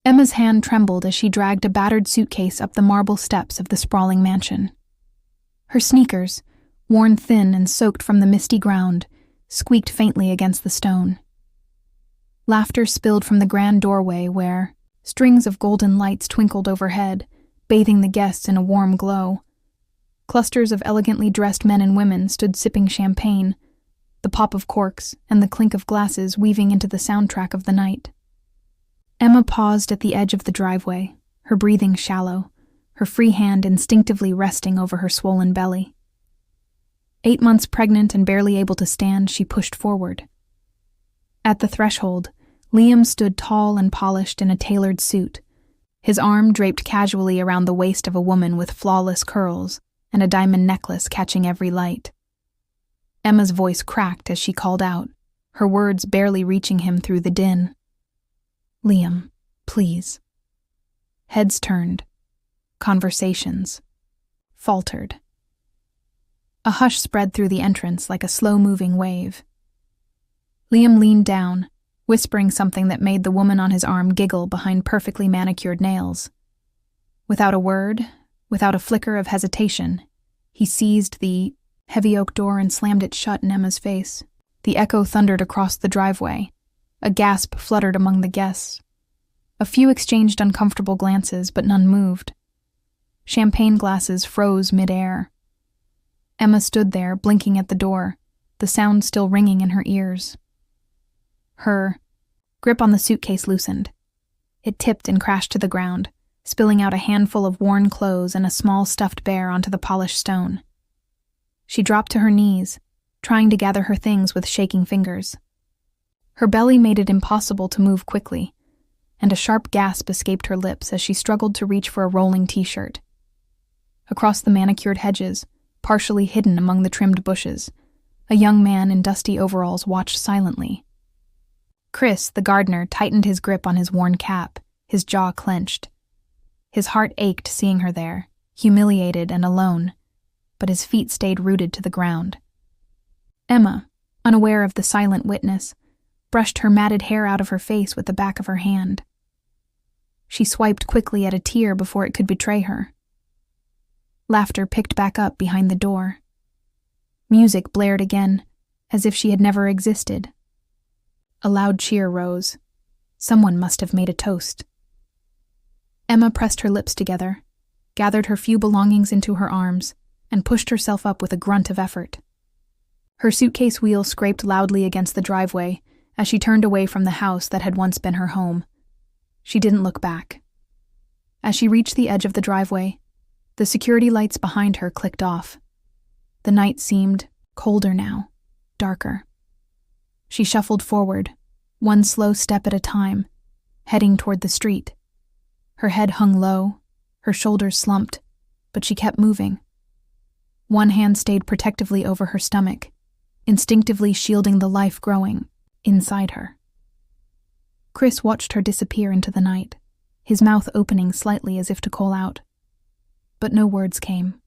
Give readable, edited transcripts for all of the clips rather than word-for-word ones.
Emma's hand trembled as she dragged a battered suitcase up the marble steps of the sprawling mansion. Her sneakers, worn thin and soaked from the misty ground, squeaked faintly against the stone. Laughter spilled from the grand doorway where strings of golden lights twinkled overhead, bathing the guests in a warm glow. Clusters of elegantly dressed men and women stood sipping champagne, the pop of corks and the clink of glasses weaving into the soundtrack of the night. Emma paused at the edge of the driveway, her breathing shallow, her free hand instinctively resting over her swollen belly. 8 months pregnant and barely able to stand, she pushed forward. At the threshold, Liam stood tall and polished in a tailored suit, his arm draped casually around the waist of a woman with flawless curls and a diamond necklace catching every light. Emma's voice cracked as she called out, her words barely reaching him through the din. "Liam, please." Heads turned. Conversations faltered. A hush spread through the entrance like a slow-moving wave. Liam leaned down, whispering something that made the woman on his arm giggle behind perfectly manicured nails. Without a word, without a flicker of hesitation, he seized the heavy oak door and slammed it shut in Emma's face. The echo thundered across the driveway. A gasp fluttered among the guests. A few exchanged uncomfortable glances, but none moved. Champagne glasses froze mid-air. Emma stood there, blinking at the door, the sound still ringing in her ears. Her grip on the suitcase loosened. It tipped and crashed to the ground, spilling out a handful of worn clothes and a small stuffed bear onto the polished stone. She dropped to her knees, trying to gather her things with shaking fingers. Her belly made it impossible to move quickly, and a sharp gasp escaped her lips as she struggled to reach for a rolling t-shirt. Across the manicured hedges, partially hidden among the trimmed bushes, a young man in dusty overalls watched silently. Chris, the gardener, tightened his grip on his worn cap, his jaw clenched. His heart ached seeing her there, humiliated and alone, but his feet stayed rooted to the ground. Emma, unaware of the silent witness, brushed her matted hair out of her face with the back of her hand. She swiped quickly at a tear before it could betray her. Laughter picked back up behind the door. Music blared again, as if she had never existed. A loud cheer rose. Someone must have made a toast. Emma pressed her lips together, gathered her few belongings into her arms, and pushed herself up with a grunt of effort. Her suitcase wheel scraped loudly against the driveway as she turned away from the house that had once been her home. She didn't look back. As she reached the edge of the driveway, the security lights behind her clicked off. The night seemed colder now, darker. She shuffled forward, one slow step at a time, heading toward the street. Her head hung low, her shoulders slumped, but she kept moving. One hand stayed protectively over her stomach, instinctively shielding the life growing inside her. Chris watched her disappear into the night, his mouth opening slightly as if to call out. But no words came.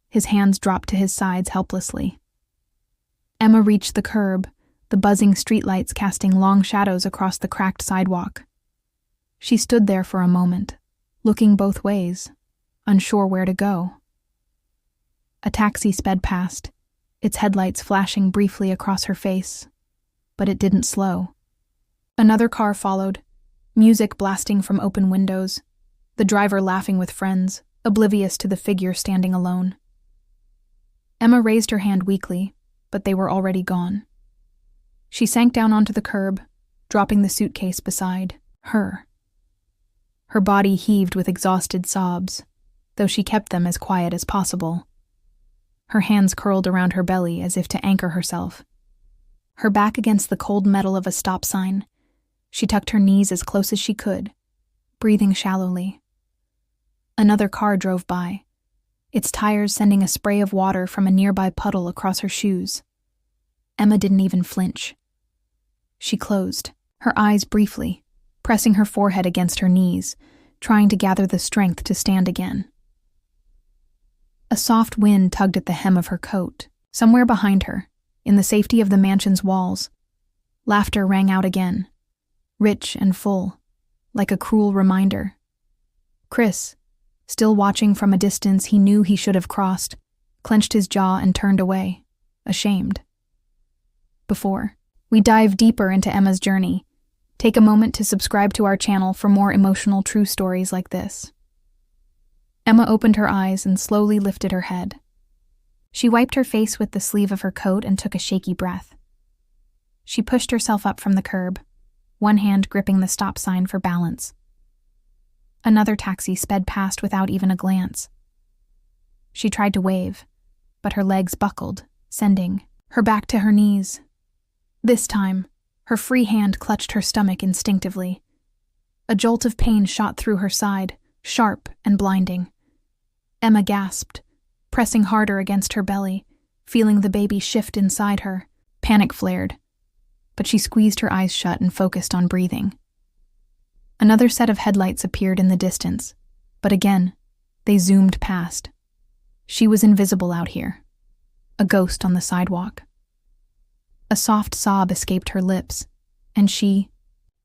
His hands dropped to his sides helplessly. Emma reached the curb, the buzzing streetlights casting long shadows across the cracked sidewalk. She stood there for a moment, looking both ways, unsure where to go. A taxi sped past, its headlights flashing briefly across her face, but it didn't slow. Another car followed, music blasting from open windows, the driver laughing with friends, oblivious to the figure standing alone. Emma raised her hand weakly, but they were already gone. She sank down onto the curb, dropping the suitcase beside her. Her body heaved with exhausted sobs, though she kept them as quiet as possible. Her hands curled around her belly as if to anchor herself. Her back against the cold metal of a stop sign, she tucked her knees as close as she could, breathing shallowly. Another car drove by, its tires sending a spray of water from a nearby puddle across her shoes. Emma didn't even flinch. She closed, her eyes briefly, pressing her forehead against her knees, trying to gather the strength to stand again. A soft wind tugged at the hem of her coat, somewhere behind her, in the safety of the mansion's walls. Laughter rang out again, rich and full, like a cruel reminder. Chris, still watching from a distance he knew he should have crossed, clenched his jaw and turned away, ashamed. Before we dive deeper into Emma's journey, take a moment to subscribe to our channel for more emotional true stories like this. Emma opened her eyes and slowly lifted her head. She wiped her face with the sleeve of her coat and took a shaky breath. She pushed herself up from the curb, one hand gripping the stop sign for balance. Another taxi sped past without even a glance. She tried to wave, but her legs buckled, sending her back to her knees. This time, her free hand clutched her stomach instinctively. A jolt of pain shot through her side, sharp and blinding. Emma gasped, pressing harder against her belly, feeling the baby shift inside her. Panic flared, but she squeezed her eyes shut and focused on breathing. Another set of headlights appeared in the distance, but again, they zoomed past. She was invisible out here, a ghost on the sidewalk. A soft sob escaped her lips, and she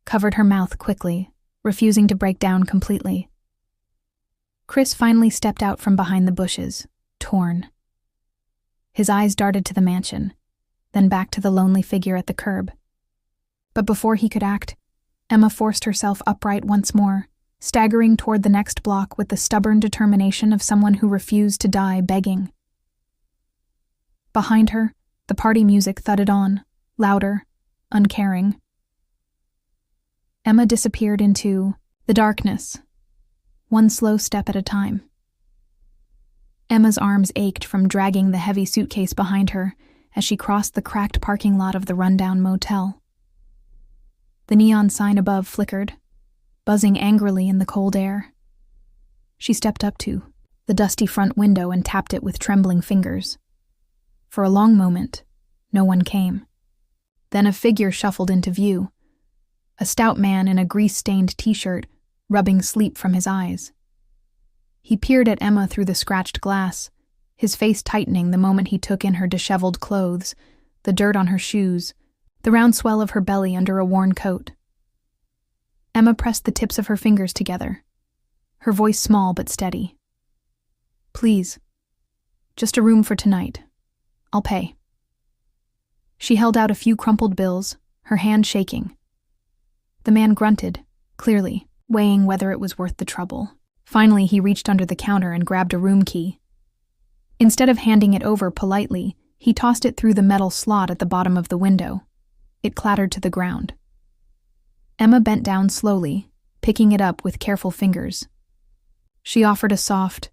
covered her mouth quickly, refusing to break down completely. Chris finally stepped out from behind the bushes, torn. His eyes darted to the mansion, then back to the lonely figure at the curb. But before he could act, Emma forced herself upright once more, staggering toward the next block with the stubborn determination of someone who refused to die begging. Behind her, the party music thudded on, louder, uncaring. Emma disappeared into the darkness, one slow step at a time. Emma's arms ached from dragging the heavy suitcase behind her as she crossed the cracked parking lot of the rundown motel. The neon sign above flickered, buzzing angrily in the cold air. She stepped up to the dusty front window and tapped it with trembling fingers. For a long moment, no one came. Then a figure shuffled into view, a stout man in a grease-stained t-shirt, rubbing sleep from his eyes. He peered at Emma through the scratched glass, his face tightening the moment he took in her disheveled clothes, the dirt on her shoes, the round swell of her belly under a worn coat. Emma pressed the tips of her fingers together, her voice small but steady. "Please, just a room for tonight. I'll pay." She held out a few crumpled bills, her hand shaking. The man grunted, clearly, weighing whether it was worth the trouble. Finally, he reached under the counter and grabbed a room key. Instead of handing it over politely, he tossed it through the metal slot at the bottom of the window. It clattered to the ground. Emma bent down slowly, picking it up with careful fingers. She offered a soft,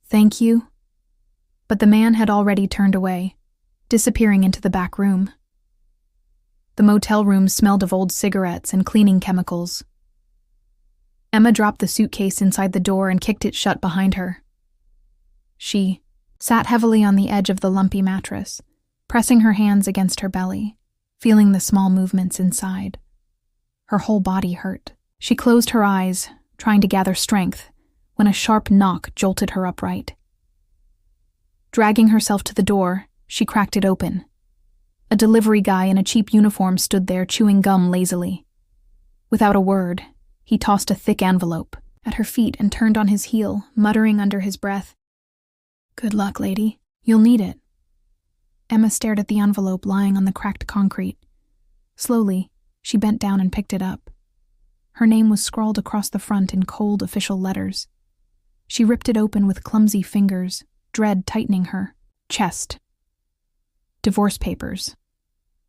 "Thank you," but the man had already turned away, disappearing into the back room. The motel room smelled of old cigarettes and cleaning chemicals. Emma dropped the suitcase inside the door and kicked it shut behind her. She sat heavily on the edge of the lumpy mattress, pressing her hands against her belly, feeling the small movements inside. Her whole body hurt. She closed her eyes, trying to gather strength, when a sharp knock jolted her upright. Dragging herself to the door, she cracked it open. A delivery guy in a cheap uniform stood there chewing gum lazily. Without a word, he tossed a thick envelope at her feet and turned on his heel, muttering under his breath, "Good luck, lady. You'll need it." Emma stared at the envelope lying on the cracked concrete. Slowly, she bent down and picked it up. Her name was scrawled across the front in cold official letters. She ripped it open with clumsy fingers, dread tightening her chest. Divorce papers.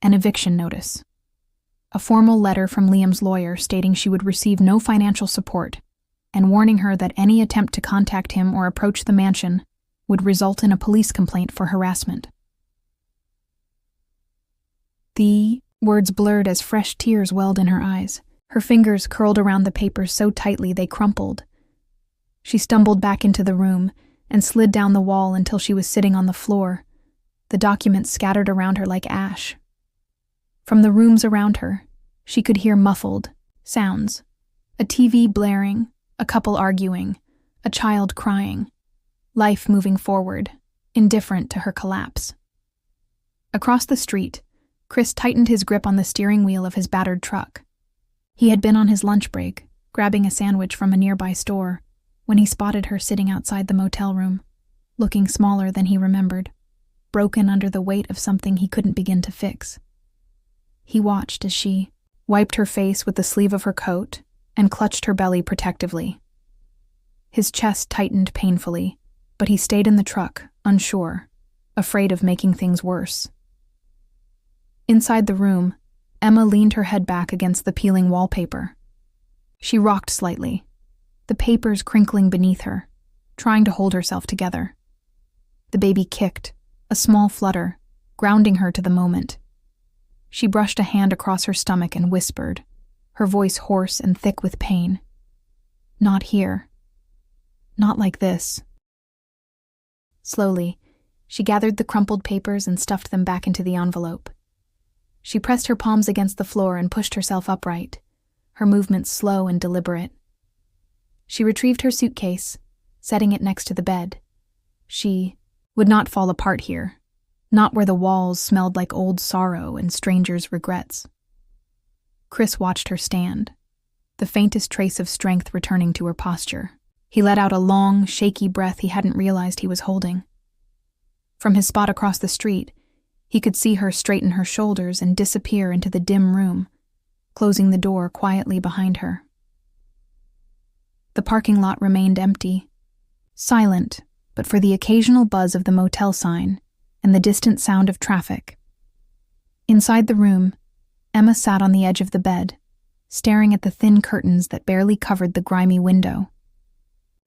An eviction notice. A formal letter from Liam's lawyer stating she would receive no financial support and warning her that any attempt to contact him or approach the mansion would result in a police complaint for harassment. The words blurred as fresh tears welled in her eyes. Her fingers curled around the papers so tightly they crumpled. She stumbled back into the room and slid down the wall until she was sitting on the floor, the documents scattered around her like ash. From the rooms around her, she could hear muffled sounds. A TV blaring, a couple arguing, a child crying, life moving forward, indifferent to her collapse. Across the street, Chris tightened his grip on the steering wheel of his battered truck. He had been on his lunch break, grabbing a sandwich from a nearby store, when he spotted her sitting outside the motel room, looking smaller than he remembered, broken under the weight of something he couldn't begin to fix. He watched as she wiped her face with the sleeve of her coat and clutched her belly protectively. His chest tightened painfully, but he stayed in the truck, unsure, afraid of making things worse. Inside the room, Emma leaned her head back against the peeling wallpaper. She rocked slightly, the papers crinkling beneath her, trying to hold herself together. The baby kicked, a small flutter, grounding her to the moment. She brushed a hand across her stomach and whispered, her voice hoarse and thick with pain. "Not here. Not like this." Slowly, she gathered the crumpled papers and stuffed them back into the envelope. She pressed her palms against the floor and pushed herself upright, her movements slow and deliberate. She retrieved her suitcase, setting it next to the bed. She would not fall apart here, not where the walls smelled like old sorrow and strangers' regrets. Chris watched her stand, the faintest trace of strength returning to her posture. He let out a long, shaky breath he hadn't realized he was holding. From his spot across the street, he could see her straighten her shoulders and disappear into the dim room, closing the door quietly behind her. The parking lot remained empty, silent but for the occasional buzz of the motel sign and the distant sound of traffic. Inside the room, Emma sat on the edge of the bed, staring at the thin curtains that barely covered the grimy window.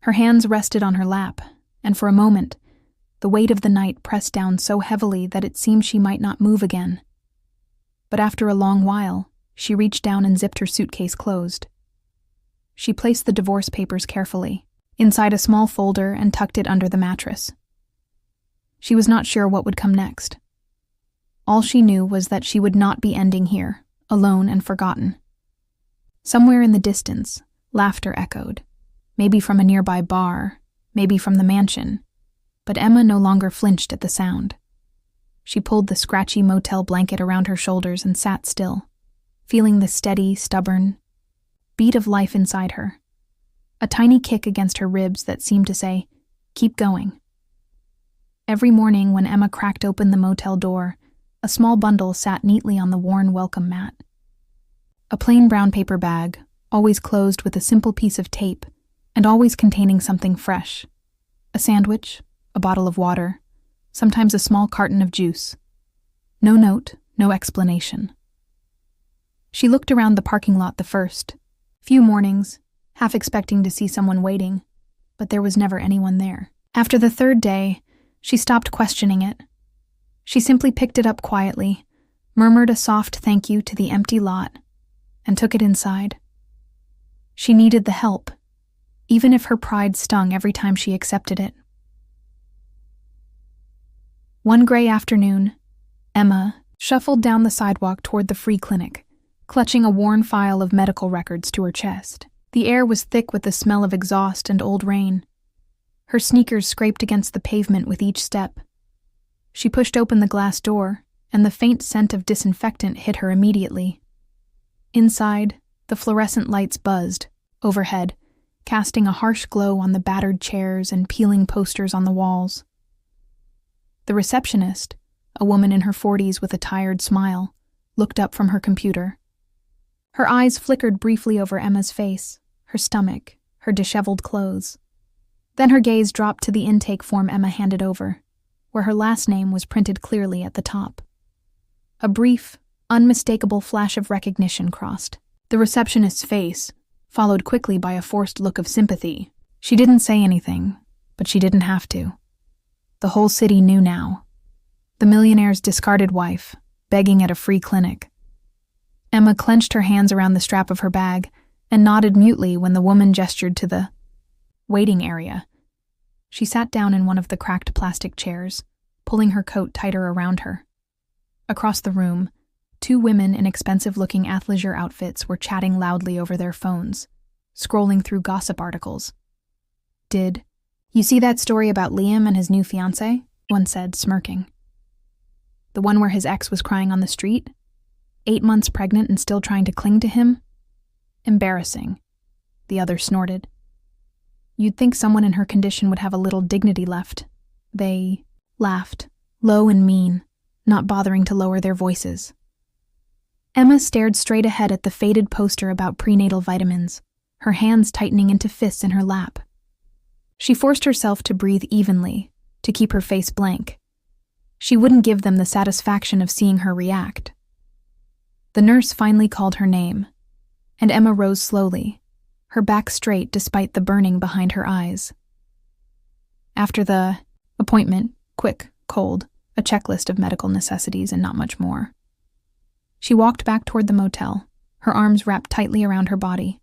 Her hands rested on her lap, and for a moment, the weight of the night pressed down so heavily that it seemed she might not move again. But after a long while, she reached down and zipped her suitcase closed. She placed the divorce papers carefully, inside a small folder, and tucked it under the mattress. She was not sure what would come next. All she knew was that she would not be ending here, alone and forgotten. Somewhere in the distance, laughter echoed, maybe from a nearby bar, maybe from the mansion, but Emma no longer flinched at the sound. She pulled the scratchy motel blanket around her shoulders and sat still, feeling the steady, stubborn beat of life inside her, a tiny kick against her ribs that seemed to say, "Keep going." Every morning when Emma cracked open the motel door, a small bundle sat neatly on the worn welcome mat. A plain brown paper bag, always closed with a simple piece of tape, and always containing something fresh. A sandwich, a bottle of water, sometimes a small carton of juice. No note, no explanation. She looked around the parking lot the first few mornings, half expecting to see someone waiting, but there was never anyone there. After the third day, she stopped questioning it. She simply picked it up quietly, murmured a soft thank you to the empty lot, and took it inside. She needed the help, even if her pride stung every time she accepted it. One gray afternoon, Emma shuffled down the sidewalk toward the free clinic, clutching a worn file of medical records to her chest. The air was thick with the smell of exhaust and old rain. Her sneakers scraped against the pavement with each step. She pushed open the glass door, and the faint scent of disinfectant hit her immediately. Inside, the fluorescent lights buzzed, overhead, casting a harsh glow on the battered chairs and peeling posters on the walls. The receptionist, a woman in her 40s with a tired smile, looked up from her computer. Her eyes flickered briefly over Emma's face, her stomach, her disheveled clothes. Then her gaze dropped to the intake form Emma handed over, where her last name was printed clearly at the top. A brief, unmistakable flash of recognition crossed the receptionist's face, followed quickly by a forced look of sympathy. She didn't say anything, but she didn't have to. The whole city knew now. The millionaire's discarded wife, begging at a free clinic. Emma clenched her hands around the strap of her bag and nodded mutely when the woman gestured to the waiting area. She sat down in one of the cracked plastic chairs, pulling her coat tighter around her. Across the room, two women in expensive-looking athleisure outfits were chatting loudly over their phones, scrolling through gossip articles. "Did you see that story about Liam and his new fiancée?" one said, smirking. "The one where his ex was crying on the street? 8 months pregnant and still trying to cling to him? Embarrassing." the other snorted. You'd think someone in her condition would have a little dignity left. They laughed, low and mean, not bothering to lower their voices. Emma stared straight ahead at the faded poster about prenatal vitamins, her hands tightening into fists in her lap. She forced herself to breathe evenly, to keep her face blank. She wouldn't give them the satisfaction of seeing her react. The nurse finally called her name, and Emma rose slowly, her back straight despite the burning behind her eyes. After the appointment, quick, cold, a checklist of medical necessities and not much more. She walked back toward the motel, her arms wrapped tightly around her body.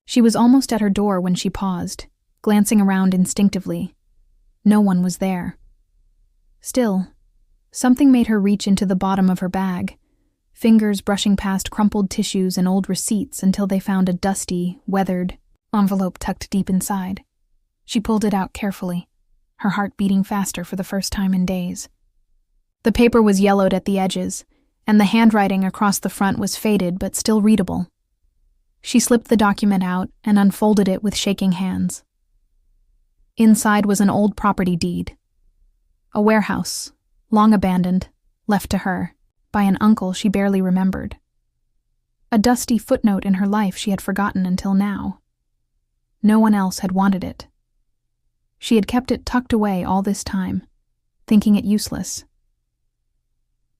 She was almost at her door when she paused, glancing around instinctively. No one was there. Still, something made her reach into the bottom of her bag, fingers brushing past crumpled tissues and old receipts until they found a dusty, weathered envelope tucked deep inside. She pulled it out carefully, her heart beating faster for the first time in days. The paper was yellowed at the edges, and the handwriting across the front was faded but still readable. She slipped the document out and unfolded it with shaking hands. Inside was an old property deed. A warehouse, long abandoned, left to her, by an uncle she barely remembered. A dusty footnote in her life she had forgotten until now. No one else had wanted it. She had kept it tucked away all this time, thinking it useless.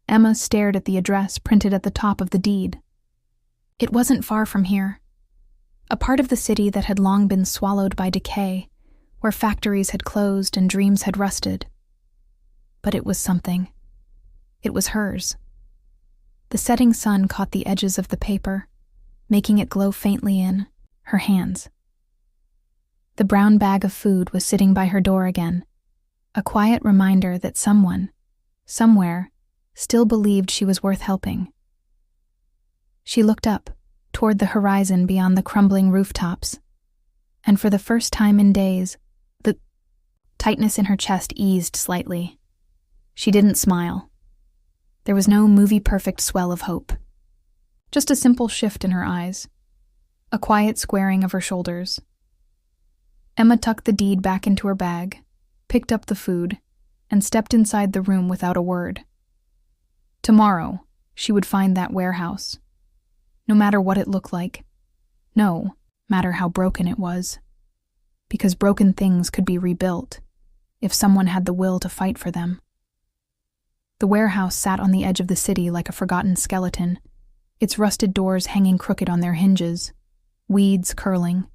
Emma stared at the address printed at the top of the deed. It wasn't far from here. A part of the city that had long been swallowed by decay, where factories had closed and dreams had rusted. But it was something. It was hers. The setting sun caught the edges of the paper, making it glow faintly in her hands. The brown bag of food was sitting by her door again, a quiet reminder that someone, somewhere, still believed she was worth helping. She looked up, toward the horizon beyond the crumbling rooftops, and for the first time in days, the tightness in her chest eased slightly. She didn't smile. There was no movie-perfect swell of hope. Just a simple shift in her eyes, a quiet squaring of her shoulders. Emma tucked the deed back into her bag, picked up the food, and stepped inside the room without a word. Tomorrow, she would find that warehouse. No matter what it looked like. No matter how broken it was. Because broken things could be rebuilt, if someone had the will to fight for them. The warehouse sat on the edge of the city like a forgotten skeleton, its rusted doors hanging crooked on their hinges, weeds curling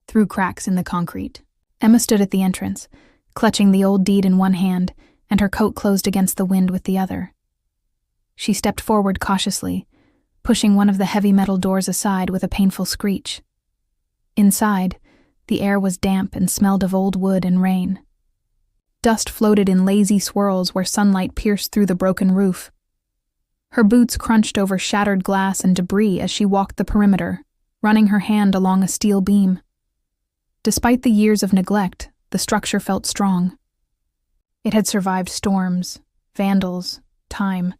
through cracks in the concrete. Emma stood at the entrance, clutching the old deed in one hand and her coat closed against the wind with the other. She stepped forward cautiously, pushing one of the heavy metal doors aside with a painful screech. Inside, the air was damp and smelled of old wood and rain. Dust floated in lazy swirls where sunlight pierced through the broken roof. Her boots crunched over shattered glass and debris as she walked the perimeter, running her hand along a steel beam. Despite the years of neglect, the structure felt strong. It had survived storms, vandals, time.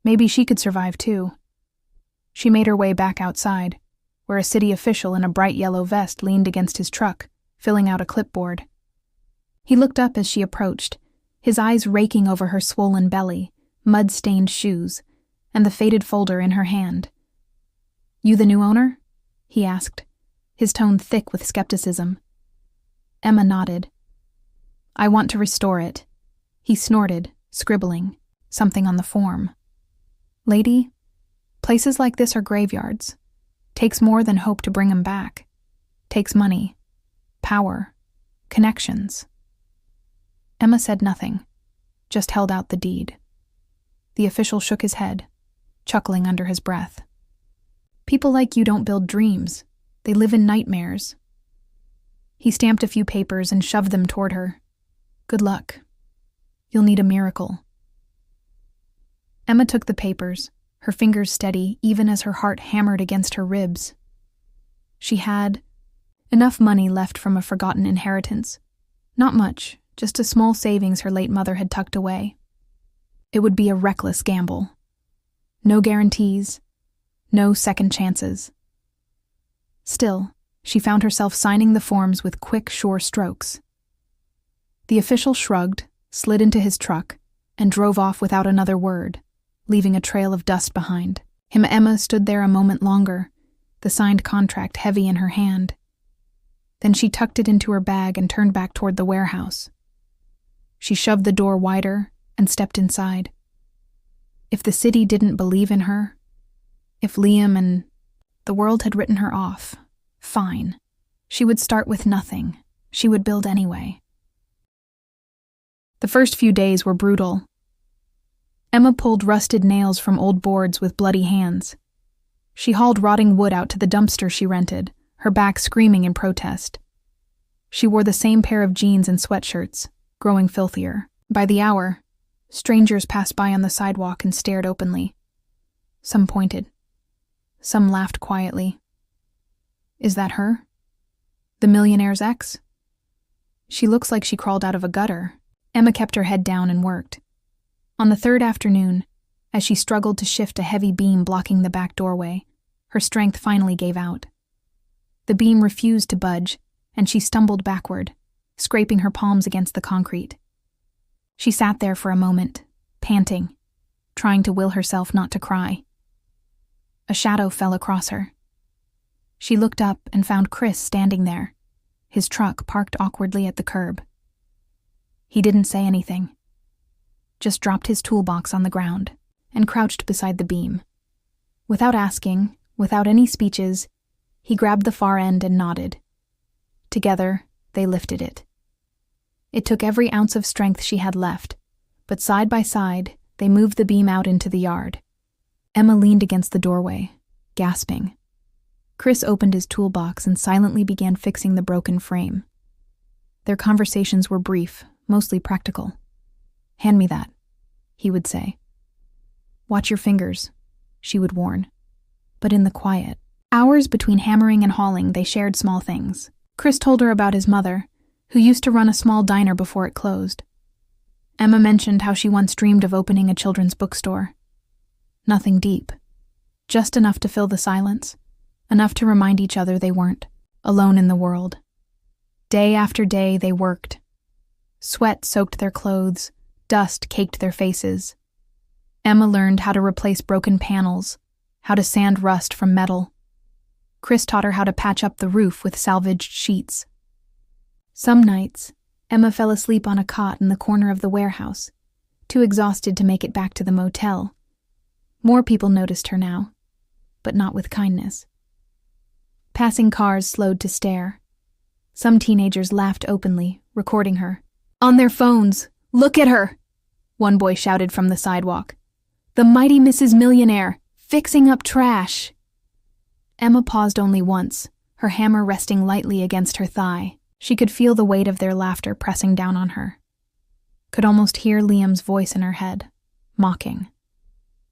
Maybe she could survive too. She made her way back outside, where a city official in a bright yellow vest leaned against his truck, filling out a clipboard. He looked up as she approached, his eyes raking over her swollen belly, mud-stained shoes, and the faded folder in her hand. "You the new owner?" he asked, his tone thick with skepticism. Emma nodded. "I want to restore it." He snorted, scribbling, something on the form. "Lady, places like this are graveyards. Takes more than hope to bring 'em back. Takes money, power, connections." Emma said nothing, just held out the deed. The official shook his head, chuckling under his breath. "People like you don't build dreams. They live in nightmares." He stamped a few papers and shoved them toward her. "Good luck. You'll need a miracle." Emma took the papers, her fingers steady even as her heart hammered against her ribs. She had enough money left from a forgotten inheritance. Not much, just a small savings her late mother had tucked away. It would be a reckless gamble. No guarantees, no second chances. Still, she found herself signing the forms with quick, sure strokes. The official shrugged, slid into his truck, and drove off without another word, leaving a trail of dust behind. Emma stood there a moment longer, the signed contract heavy in her hand. Then she tucked it into her bag and turned back toward the warehouse. She shoved the door wider and stepped inside. If the city didn't believe in her, if Liam and the world had written her off, fine. She would start with nothing. She would build anyway. The first few days were brutal. Emma pulled rusted nails from old boards with bloody hands. She hauled rotting wood out to the dumpster she rented, her back screaming in protest. She wore the same pair of jeans and sweatshirts, growing filthier. By the hour, strangers passed by on the sidewalk and stared openly. Some pointed. Some laughed quietly. Is that her? The millionaire's ex? She looks like she crawled out of a gutter. Emma kept her head down and worked. On the third afternoon, as she struggled to shift a heavy beam blocking the back doorway, her strength finally gave out. The beam refused to budge, and she stumbled backward, scraping her palms against the concrete. She sat there for a moment, panting, trying to will herself not to cry. A shadow fell across her. She looked up and found Chris standing there, his truck parked awkwardly at the curb. He didn't say anything, just dropped his toolbox on the ground and crouched beside the beam. Without asking, without any speeches, he grabbed the far end and nodded. Together, they lifted it. It took every ounce of strength she had left, but side by side, they moved the beam out into the yard. Emma leaned against the doorway, gasping. Chris opened his toolbox and silently began fixing the broken frame. Their conversations were brief, mostly practical. "Hand me that," he would say. "Watch your fingers," she would warn. But in the quiet, hours between hammering and hauling, they shared small things. Chris told her about his mother, who used to run a small diner before it closed. Emma mentioned how she once dreamed of opening a children's bookstore. Nothing deep, just enough to fill the silence, enough to remind each other they weren't alone in the world. Day after day they worked. Sweat soaked their clothes, dust caked their faces. Emma learned how to replace broken panels, how to sand rust from metal. Chris taught her how to patch up the roof with salvaged sheets. Some nights, Emma fell asleep on a cot in the corner of the warehouse, too exhausted to make it back to the motel. More people noticed her now, but not with kindness. Passing cars slowed to stare. Some teenagers laughed openly, recording her. "On their phones! Look at her!" one boy shouted from the sidewalk. "The mighty Mrs. Millionaire, fixing up trash!" Emma paused only once, her hammer resting lightly against her thigh. She could feel the weight of their laughter pressing down on her. Could almost hear Liam's voice in her head, mocking.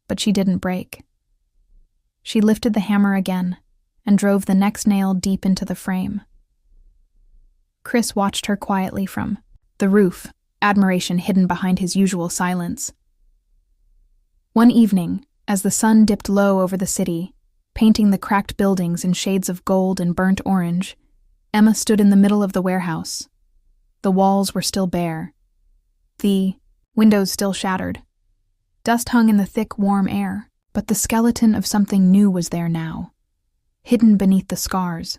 But she didn't break. She lifted the hammer again and drove the next nail deep into the frame. Chris watched her quietly from the roof, admiration hidden behind his usual silence. One evening, as the sun dipped low over the city, painting the cracked buildings in shades of gold and burnt orange, Emma stood in the middle of the warehouse. The walls were still bare. The windows still shattered. Dust hung in the thick, warm air, but the skeleton of something new was there now, hidden beneath the scars.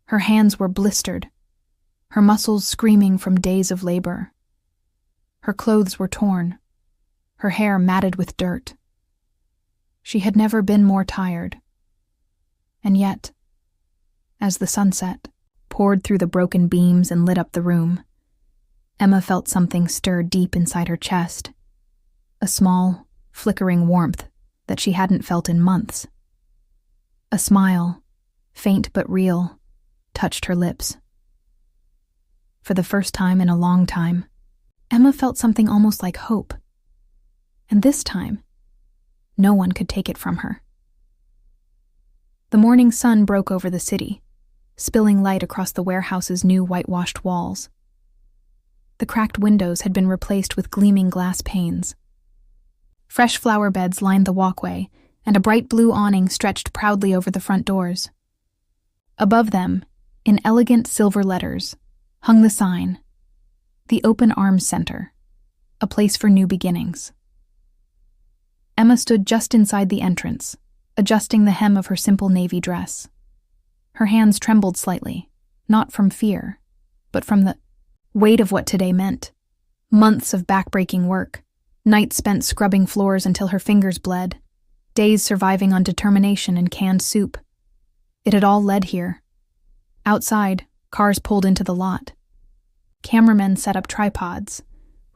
Her hands were blistered, her muscles screaming from days of labor. Her clothes were torn, her hair matted with dirt. She had never been more tired. And yet, as the sunset poured through the broken beams and lit up the room, Emma felt something stir deep inside her chest, a small, flickering warmth that she hadn't felt in months. A smile, faint but real, touched her lips. For the first time in a long time, Emma felt something almost like hope. And this time, no one could take it from her. The morning sun broke over the city, spilling light across the warehouse's new whitewashed walls. The cracked windows had been replaced with gleaming glass panes. Fresh flower beds lined the walkway, and a bright blue awning stretched proudly over the front doors. Above them, in elegant silver letters, hung the sign, "The Open Arms Center, a place for new beginnings." Emma stood just inside the entrance, adjusting the hem of her simple navy dress. Her hands trembled slightly, not from fear, but from the weight of what today meant. Months of backbreaking work, nights spent scrubbing floors until her fingers bled, days surviving on determination and canned soup. It had all led here. Outside, cars pulled into the lot. Cameramen set up tripods.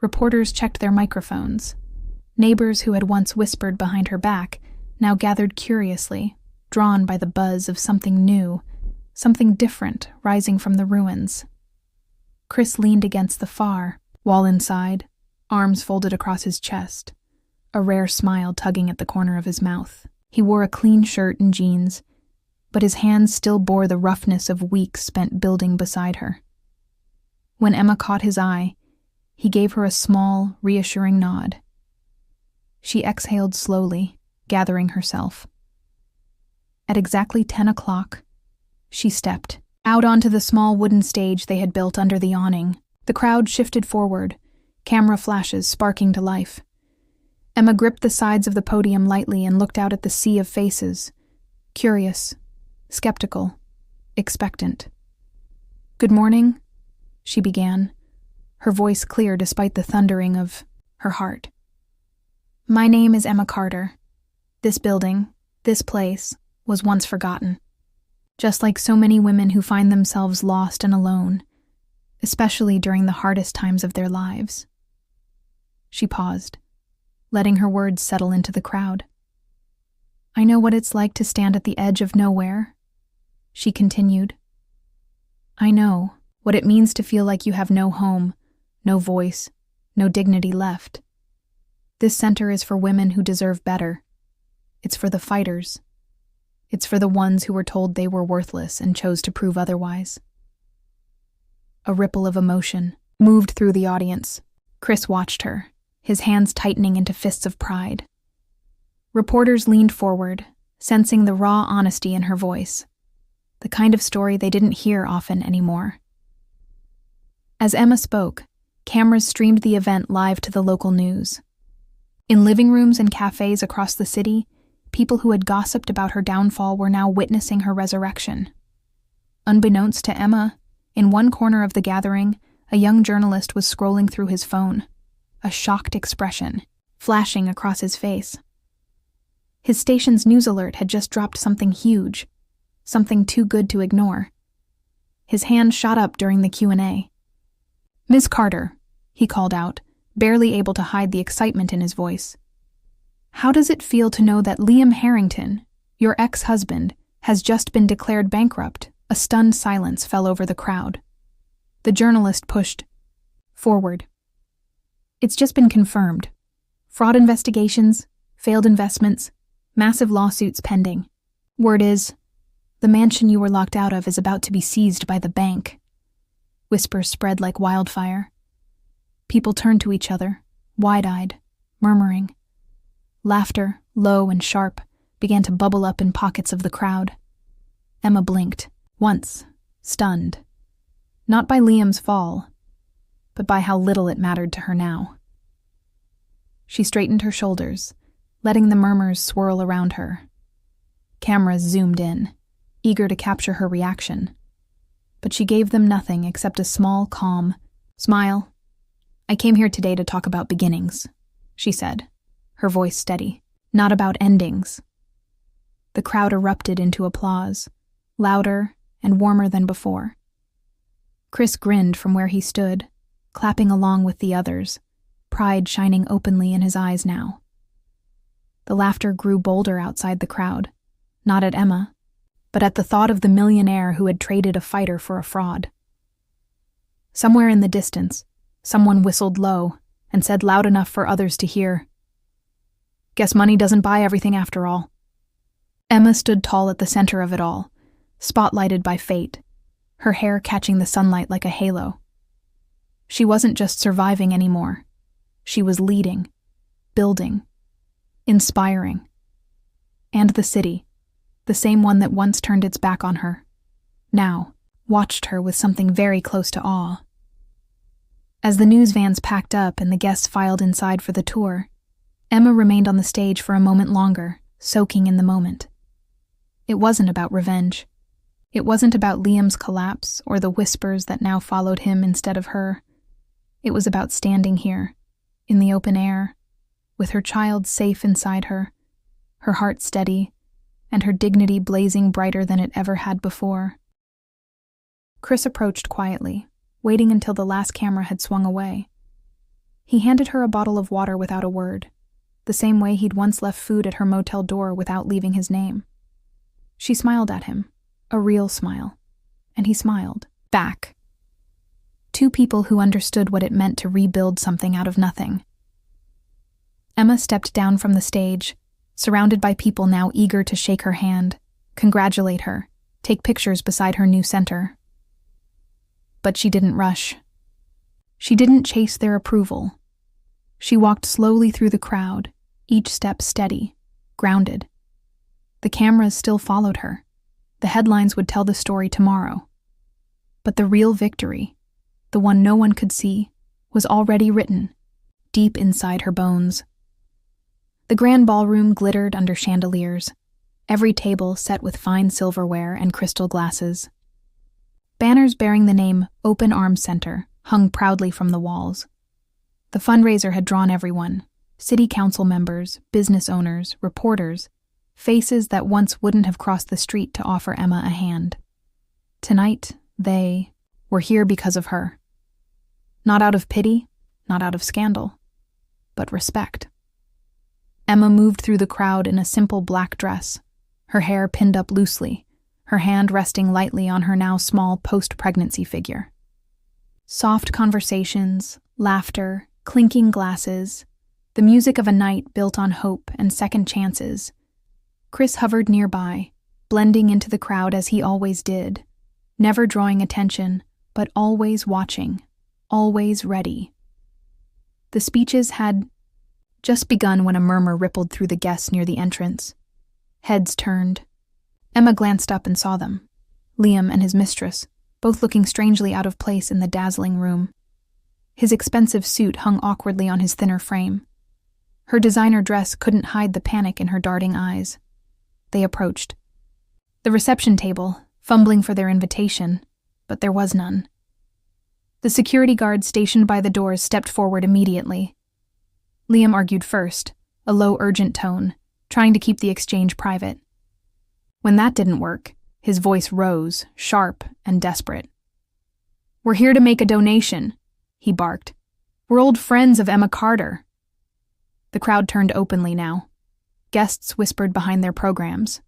Reporters checked their microphones. Neighbors who had once whispered behind her back now gathered curiously, drawn by the buzz of something new, something different rising from the ruins. Chris leaned against the far wall inside, arms folded across his chest, a rare smile tugging at the corner of his mouth. He wore a clean shirt and jeans, but his hands still bore the roughness of weeks spent building beside her. When Emma caught his eye, he gave her a small, reassuring nod. She exhaled slowly, gathering herself. At exactly 10 o'clock, she stepped out onto the small wooden stage they had built under the awning. The crowd shifted forward, camera flashes sparking to life. Emma gripped the sides of the podium lightly and looked out at the sea of faces, curious, skeptical, expectant. "Good morning," she began, her voice clear despite the thundering of her heart. "My name is Emma Carter. This building, this place, was once forgotten. Just like so many women who find themselves lost and alone, especially during the hardest times of their lives." She paused, letting her words settle into the crowd. "I know what it's like to stand at the edge of nowhere," she continued. "I know what it means to feel like you have no home, no voice, no dignity left. This center is for women who deserve better. It's for the fighters. It's for the ones who were told they were worthless and chose to prove otherwise." A ripple of emotion moved through the audience. Chris watched her, his hands tightening into fists of pride. Reporters leaned forward, sensing the raw honesty in her voice, the kind of story they didn't hear often anymore. As Emma spoke, cameras streamed the event live to the local news. In living rooms and cafes across the city, people who had gossiped about her downfall were now witnessing her resurrection. Unbeknownst to Emma, in one corner of the gathering, a young journalist was scrolling through his phone, a shocked expression flashing across his face. His station's news alert had just dropped something huge, something too good to ignore. His hand shot up during the Q&A. "Miss Carter," he called out, barely able to hide the excitement in his voice. "How does it feel to know that Liam Harrington, your ex-husband, has just been declared bankrupt?" A stunned silence fell over the crowd. The journalist pushed forward. "It's just been confirmed. Fraud investigations, failed investments, massive lawsuits pending. Word is, the mansion you were locked out of is about to be seized by the bank." Whispers spread like wildfire. People turned to each other, wide-eyed, murmuring. Laughter, low and sharp, began to bubble up in pockets of the crowd. Emma blinked, once, stunned. Not by Liam's fall, but by how little it mattered to her now. She straightened her shoulders, letting the murmurs swirl around her. Cameras zoomed in, eager to capture her reaction. But she gave them nothing except a small, calm smile. "I came here today to talk about beginnings," she said, her voice steady, "not about endings." The crowd erupted into applause, louder and warmer than before. Chris grinned from where he stood, clapping along with the others, pride shining openly in his eyes now. The laughter grew bolder outside the crowd, not at Emma, but at the thought of the millionaire who had traded a fighter for a fraud. Somewhere in the distance, someone whistled low and said loud enough for others to hear, "Guess money doesn't buy everything after all." Emma stood tall at the center of it all, spotlighted by fate, her hair catching the sunlight like a halo. She wasn't just surviving anymore. She was leading, building, inspiring. And the city, the same one that once turned its back on her, now, watched her with something very close to awe. As the news vans packed up and the guests filed inside for the tour, Emma remained on the stage for a moment longer, soaking in the moment. It wasn't about revenge. It wasn't about Liam's collapse or the whispers that now followed him instead of her. It was about standing here, in the open air, with her child safe inside her heart steady, and her dignity blazing brighter than it ever had before. Chris approached quietly, waiting until the last camera had swung away. He handed her a bottle of water without a word, the same way he'd once left food at her motel door without leaving his name. She smiled at him, a real smile, and he smiled back. Two people who understood what it meant to rebuild something out of nothing. Emma stepped down from the stage, surrounded by people now eager to shake her hand, congratulate her, take pictures beside her new center. But she didn't rush. She didn't chase their approval. She walked slowly through the crowd, each step steady, grounded. The cameras still followed her. The headlines would tell the story tomorrow. But the real victory, the one no one could see, was already written, deep inside her bones. The grand ballroom glittered under chandeliers, every table set with fine silverware and crystal glasses. Banners bearing the name Open Arms Center hung proudly from the walls. The fundraiser had drawn everyone, city council members, business owners, reporters, faces that once wouldn't have crossed the street to offer Emma a hand. Tonight, they were here because of her. Not out of pity, not out of scandal, but respect. Emma moved through the crowd in a simple black dress, her hair pinned up loosely, her hand resting lightly on her now small post-pregnancy figure. Soft conversations, laughter, clinking glasses, the music of a night built on hope and second chances. Chris hovered nearby, blending into the crowd as he always did, never drawing attention, but always watching, always ready. The speeches had just begun when a murmur rippled through the guests near the entrance. Heads turned. Emma glanced up and saw them, Liam and his mistress, both looking strangely out of place in the dazzling room. His expensive suit hung awkwardly on his thinner frame. Her designer dress couldn't hide the panic in her darting eyes. They approached. The reception table, fumbling for their invitation, but there was none. The security guard stationed by the doors stepped forward immediately. Liam argued first, a low, urgent tone, trying to keep the exchange private. When that didn't work, his voice rose, sharp and desperate. "We're here to make a donation," he barked. "We're old friends of Emma Carter." The crowd turned openly now. Guests whispered behind their programs.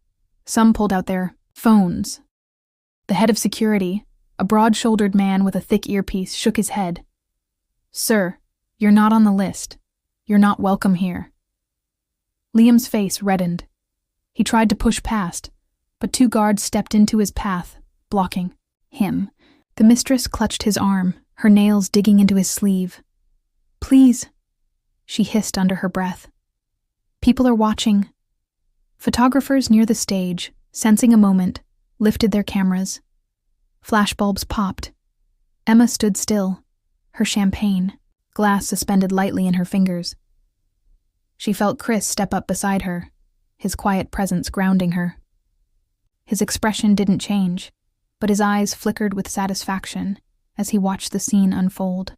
Some pulled out their phones. The head of security, a broad-shouldered man with a thick earpiece, shook his head. "Sir, you're not on the list. You're not welcome here." Liam's face reddened. He tried to push past, but two guards stepped into his path, blocking him. The mistress clutched his arm, her nails digging into his sleeve. "Please," she hissed under her breath. "People are watching." Photographers near the stage, sensing a moment, lifted their cameras. Flashbulbs popped. Emma stood still, her champagne, glass suspended lightly in her fingers. She felt Chris step up beside her, his quiet presence grounding her. His expression didn't change, but his eyes flickered with satisfaction as he watched the scene unfold.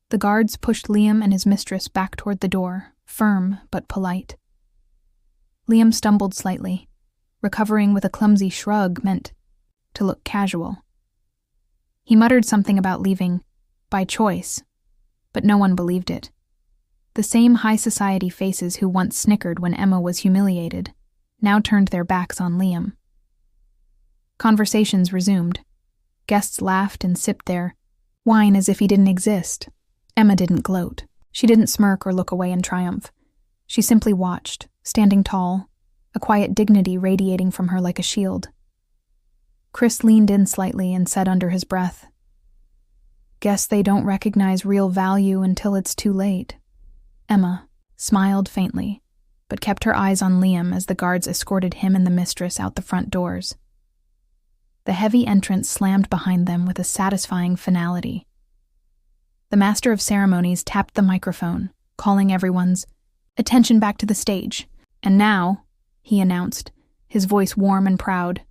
The guards pushed Liam and his mistress back toward the door, firm but polite. Liam stumbled slightly, recovering with a clumsy shrug meant to look casual. He muttered something about leaving by choice, but no one believed it. The same high society faces who once snickered when Emma was humiliated now turned their backs on Liam. Conversations resumed. Guests laughed and sipped their wine as if he didn't exist. Emma didn't gloat. She didn't smirk or look away in triumph. She simply watched, standing tall, a quiet dignity radiating from her like a shield. Chris leaned in slightly and said under his breath, "Guess they don't recognize real value until it's too late." Emma smiled faintly, but kept her eyes on Liam as the guards escorted him and the mistress out the front doors. The heavy entrance slammed behind them with a satisfying finality. The master of ceremonies tapped the microphone, calling everyone's attention back to the stage. And now, he announced, his voice warm and proud,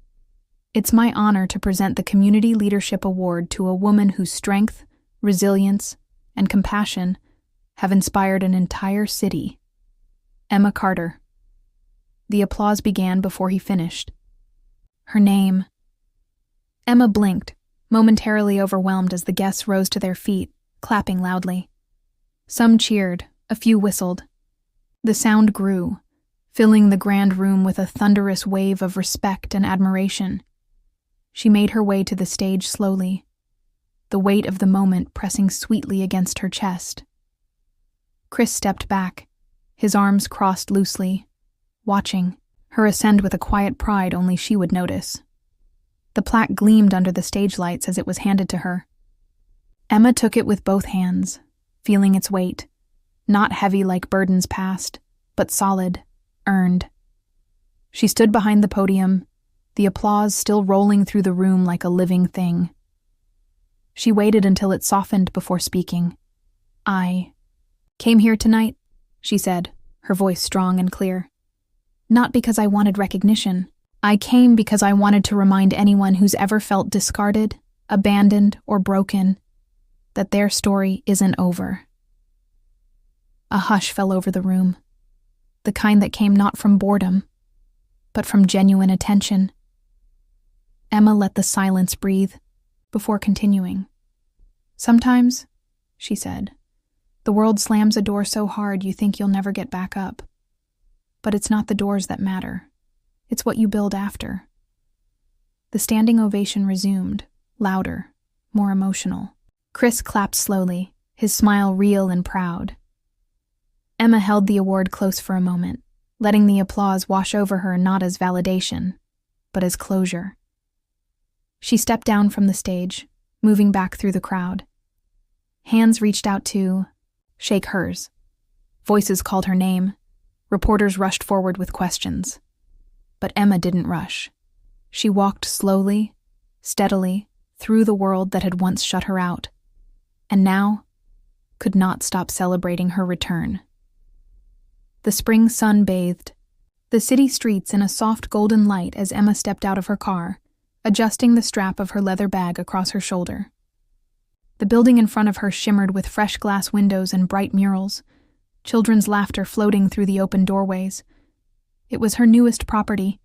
it's my honor to present the Community Leadership Award to a woman whose strength, resilience, and compassion have inspired an entire city. Emma Carter. The applause began before he finished. Her name. Emma blinked, momentarily overwhelmed as the guests rose to their feet, clapping loudly. Some cheered, a few whistled. The sound grew, filling the grand room with a thunderous wave of respect and admiration. She made her way to the stage slowly, the weight of the moment pressing sweetly against her chest. Chris stepped back, his arms crossed loosely, watching her ascend with a quiet pride only she would notice. The plaque gleamed under the stage lights as it was handed to her. Emma took it with both hands, feeling its weight, not heavy like burdens past, but solid, earned. She stood behind the podium, the applause still rolling through the room like a living thing. She waited until it softened before speaking. I came here tonight, she said, her voice strong and clear. Not because I wanted recognition. I came because I wanted to remind anyone who's ever felt discarded, abandoned, or broken that their story isn't over. A hush fell over the room, the kind that came not from boredom, but from genuine attention. Emma let the silence breathe before continuing. Sometimes, she said, the world slams a door so hard you think you'll never get back up. But it's not the doors that matter. It's what you build after. The standing ovation resumed, louder, more emotional. Chris clapped slowly, his smile real and proud. Emma held the award close for a moment, letting the applause wash over her not as validation, but as closure. She stepped down from the stage, moving back through the crowd. Hands reached out to shake hers. Voices called her name. Reporters rushed forward with questions. But Emma didn't rush. She walked slowly, steadily, through the world that had once shut her out, and now could not stop celebrating her return. The spring sun bathed the city streets in a soft golden light as Emma stepped out of her car, adjusting the strap of her leather bag across her shoulder. The building in front of her shimmered with fresh glass windows and bright murals, children's laughter floating through the open doorways. It was her newest property,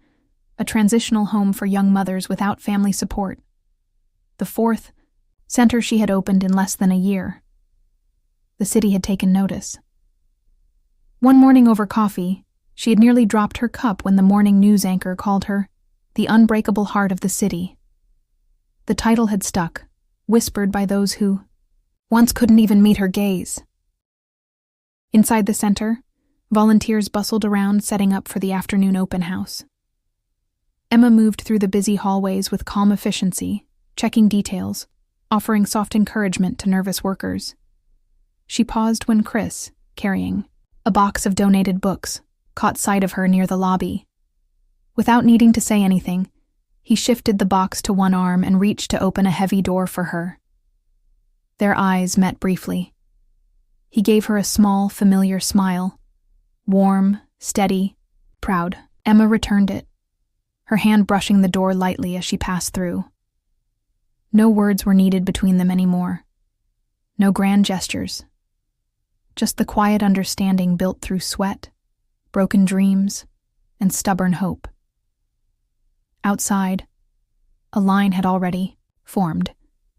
a transitional home for young mothers without family support. The fourth center she had opened in less than a year. The city had taken notice. One morning over coffee, she had nearly dropped her cup when the morning news anchor called her the unbreakable heart of the city. The title had stuck, whispered by those who once couldn't even meet her gaze. Inside the center, volunteers bustled around setting up for the afternoon open house. Emma moved through the busy hallways with calm efficiency, checking details, offering soft encouragement to nervous workers. She paused when Chris, carrying a box of donated books, caught sight of her near the lobby. Without needing to say anything, he shifted the box to one arm and reached to open a heavy door for her. Their eyes met briefly. He gave her a small, familiar smile. Warm, steady, proud. Emma returned it, her hand brushing the door lightly as she passed through. No words were needed between them anymore. No grand gestures. Just the quiet understanding built through sweat, broken dreams, and stubborn hope. Outside, a line had already formed,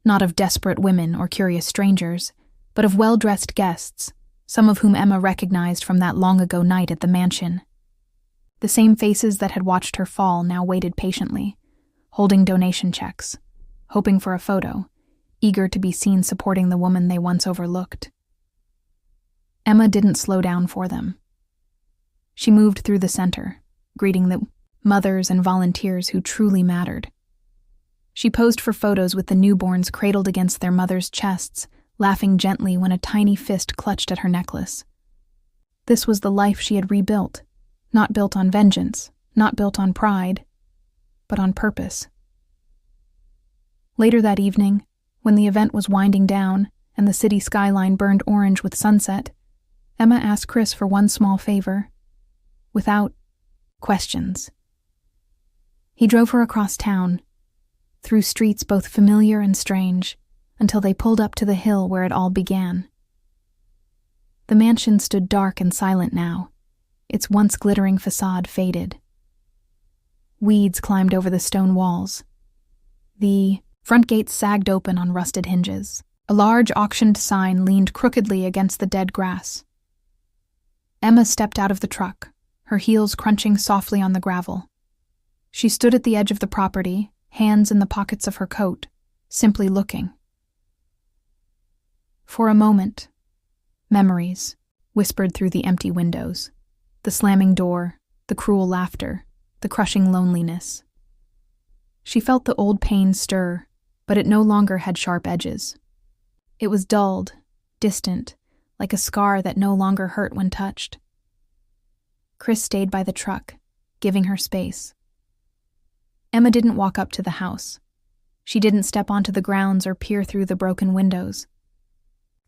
not of desperate women or curious strangers, but of well-dressed guests, some of whom Emma recognized from that long-ago night at the mansion. The same faces that had watched her fall now waited patiently, holding donation checks, hoping for a photo, eager to be seen supporting the woman they once overlooked. Emma didn't slow down for them. She moved through the center, greeting the mothers and volunteers who truly mattered. She posed for photos with the newborns cradled against their mothers' chests, laughing gently when a tiny fist clutched at her necklace. This was the life she had rebuilt, not built on vengeance, not built on pride, but on purpose. Later that evening, when the event was winding down and the city skyline burned orange with sunset, Emma asked Chris for one small favor, without questions. He drove her across town, through streets both familiar and strange, until they pulled up to the hill where it all began. The mansion stood dark and silent now, its once glittering facade faded. Weeds climbed over the stone walls. The front gates sagged open on rusted hinges. A large auctioned sign leaned crookedly against the dead grass. Emma stepped out of the truck, her heels crunching softly on the gravel. She stood at the edge of the property, hands in the pockets of her coat, simply looking. For a moment, memories whispered through the empty windows, the slamming door, the cruel laughter, the crushing loneliness. She felt the old pain stir, but it no longer had sharp edges. It was dulled, distant, like a scar that no longer hurt when touched. Chris stayed by the truck, giving her space. Emma didn't walk up to the house. She didn't step onto the grounds or peer through the broken windows.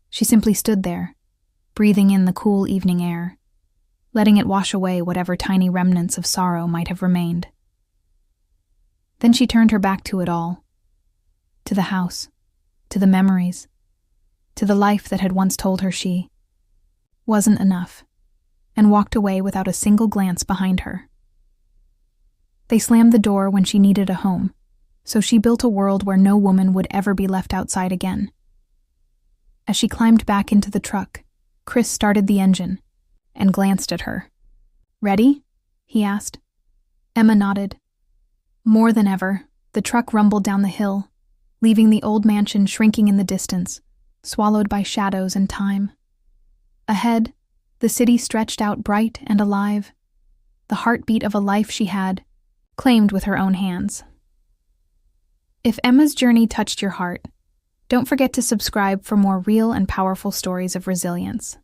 She simply stood there, breathing in the cool evening air, letting it wash away whatever tiny remnants of sorrow might have remained. Then she turned her back to it all, to the house, to the memories, to the life that had once told her she wasn't enough, and walked away without a single glance behind her. They slammed the door when she needed a home, so she built a world where no woman would ever be left outside again. As she climbed back into the truck, Chris started the engine and glanced at her. "Ready?" he asked. Emma nodded. More than ever, the truck rumbled down the hill, leaving the old mansion shrinking in the distance, swallowed by shadows and time. Ahead, the city stretched out bright and alive, the heartbeat of a life she had claimed with her own hands. If Emma's journey touched your heart, don't forget to subscribe for more real and powerful stories of resilience.